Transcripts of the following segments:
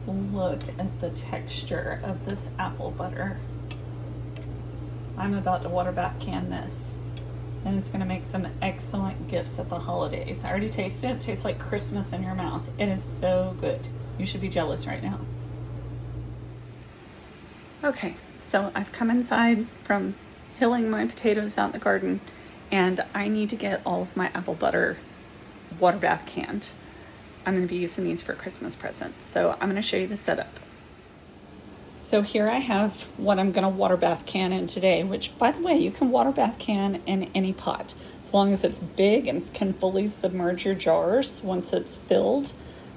Look at the texture of this apple butter. I'm about to water bath can this, and it's gonna make some excellent gifts at the holidays. I already tasted it. It tastes like Christmas in your mouth. It is so good. You should be jealous right now. Okay, so I've come inside from hilling my potatoes out in the garden, and I need to get all of my apple butter water bath canned. I'm going to be using these for Christmas presents, so I'm going to show you the setup. So here I have what I'm going to water bath can in today, which, by the way, you can water bath can in any pot as long as it's big and can fully submerge your jars once it's filled.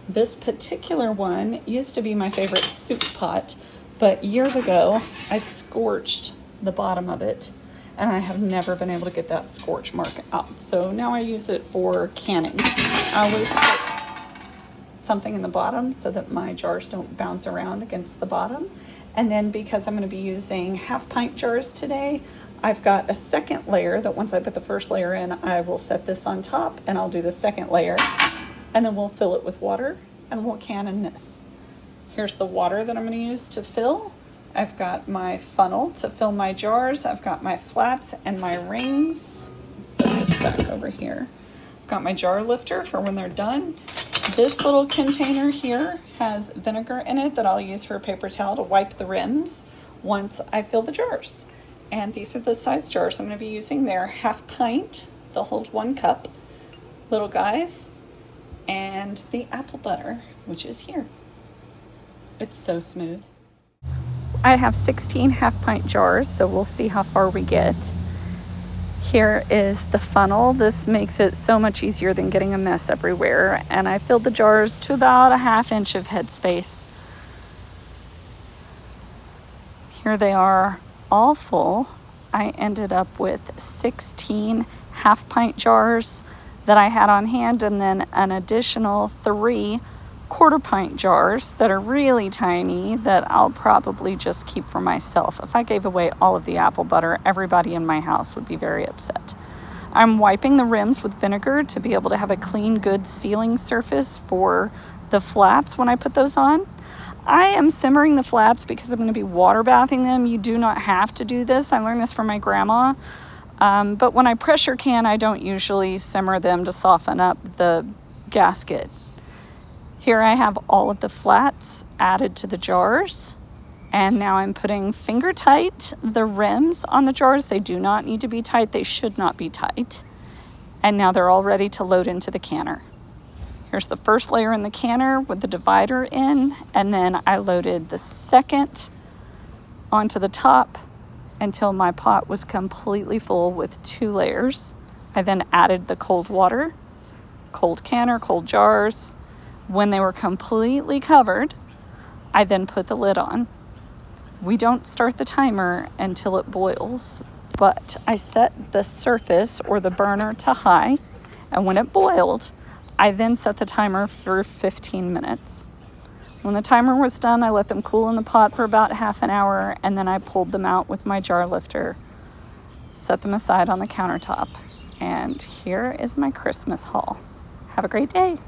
This particular one used to be my favorite soup pot, but years ago I scorched the bottom of it, and I have never been able to get that scorch mark out. So now I use it for canning. I always put something in the bottom so that my jars don't bounce around against the bottom. And then because I'm going to be using 1/2 pint jars today, I've got a second layer that once I put the first layer in, I will set this on top and I'll do the second layer, and then we'll fill it with water and we'll can in this. Here's the water that I'm going to use to fill. I've got my funnel to fill my jars. I've got my flats and my rings. Set this back over here. I've got my jar lifter for when they're done. This little container here has vinegar in it that I'll use for a paper towel to wipe the rims once I fill the jars. And these are the size jars I'm going to be using. They're 1/2 pint. They'll hold 1 cup. Little guys. And the apple butter, which is here. It's so smooth. I have 16 1/2 pint jars, so we'll see how far we get. Here is the funnel. This makes it so much easier than getting a mess everywhere. And I filled the jars to about 1/2 inch of headspace. Here they are, all full. I ended up with 16 1/2 pint jars that I had on hand, and then an additional 3 1/4 pint jars that are really tiny that I'll probably just keep for myself. If I gave away all of the apple butter, everybody in my house would be very upset. I'm wiping the rims with vinegar to be able to have a clean, good sealing surface for the flats when I put those on. I am simmering the flats because I'm going to be water bathing them. You do not have to do this. I learned this from my grandma. But when I pressure can, I don't usually simmer them to soften up the gasket. Here I have all of the flats added to the jars, and now I'm putting finger tight the rims on the jars. They do not need to be tight. They should not be tight. And now they're all ready to load into the canner. Here's the first layer in the canner with the divider in, and then I loaded the second onto the top until my pot was completely full with 2 layers. I then added the cold water, cold canner, cold jars. When they were completely covered, I then put the lid on. We don't start the timer until it boils, but I set the surface or the burner to high, and when it boiled, I then set the timer for 15 minutes. When the timer was done, I let them cool in the pot for about 1/2 an hour, and then I pulled them out with my jar lifter, set them aside on the countertop, and here is my Christmas haul. Have a great day.